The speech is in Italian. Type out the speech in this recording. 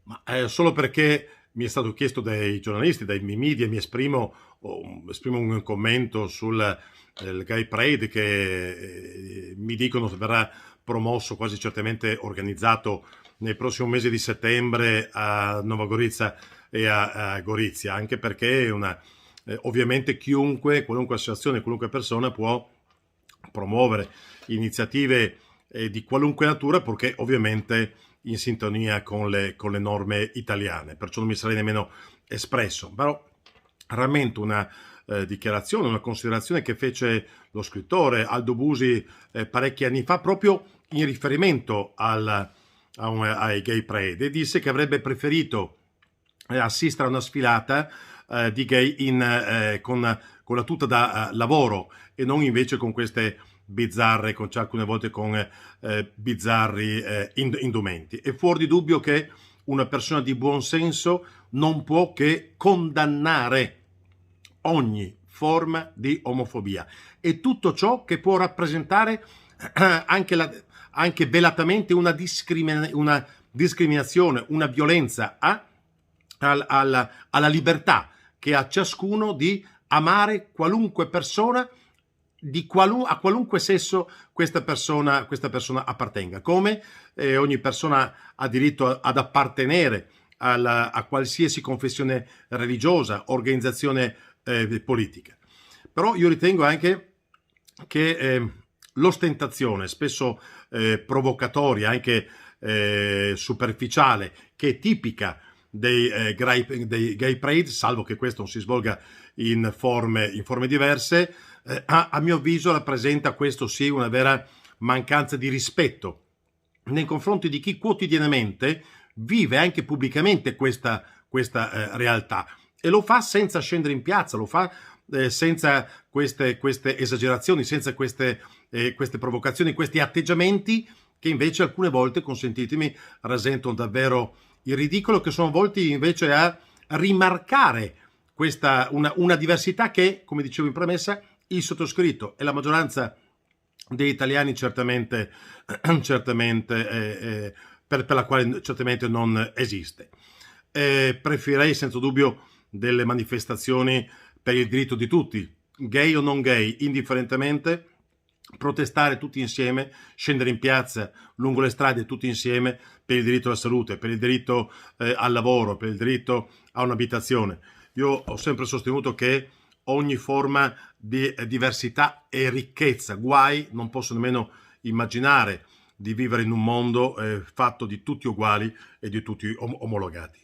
Ma solo perché mi è stato chiesto dai giornalisti, dai media, esprimo un commento sul Gay Pride che mi dicono che verrà promosso, quasi certamente organizzato nel prossimo mese di settembre a Nova Gorica e a Gorizia, anche perché ovviamente chiunque, qualunque associazione, qualunque persona può promuovere iniziative di qualunque natura, purché ovviamente in sintonia con le norme italiane, perciò non mi sarei nemmeno espresso. Però rammento una dichiarazione, una considerazione che fece lo scrittore Aldo Busi parecchi anni fa, proprio in riferimento ai Gay Pride, e disse che avrebbe preferito assistere a una sfilata di gay con la tuta da lavoro, e non invece con queste bizzarre, alcune volte con bizzarri indumenti. È fuori di dubbio che una persona di buon senso non può che condannare ogni forma di omofobia e tutto ciò che può rappresentare anche velatamente una discriminazione, una violenza alla libertà che ha ciascuno di amare qualunque persona a qualunque sesso questa persona appartenga, come ogni persona ha diritto ad appartenere a qualsiasi confessione religiosa, organizzazione politica. Però io ritengo anche che l'ostentazione, spesso provocatoria, anche superficiale, che è tipica dei Gay Pride, salvo che questo non si svolga in forme diverse, a mio avviso rappresenta, questo sì, una vera mancanza di rispetto nei confronti di chi quotidianamente vive anche pubblicamente questa realtà, e lo fa senza scendere in piazza, lo fa senza queste esagerazioni, senza queste provocazioni, questi atteggiamenti che invece alcune volte, consentitemi, rasentano davvero il ridicolo, che sono volti invece a rimarcare una diversità che, come dicevo in premessa, il sottoscritto e la maggioranza degli italiani certamente per la quale certamente non esiste. Preferirei senza dubbio delle manifestazioni per il diritto di tutti, gay o non gay, indifferentemente, protestare tutti insieme, scendere in piazza lungo le strade tutti insieme per il diritto alla salute, per il diritto al lavoro, per il diritto a un'abitazione. Io ho sempre sostenuto che ogni forma di diversità è ricchezza, guai non posso nemmeno immaginare di vivere in un mondo fatto di tutti uguali e di tutti omologati.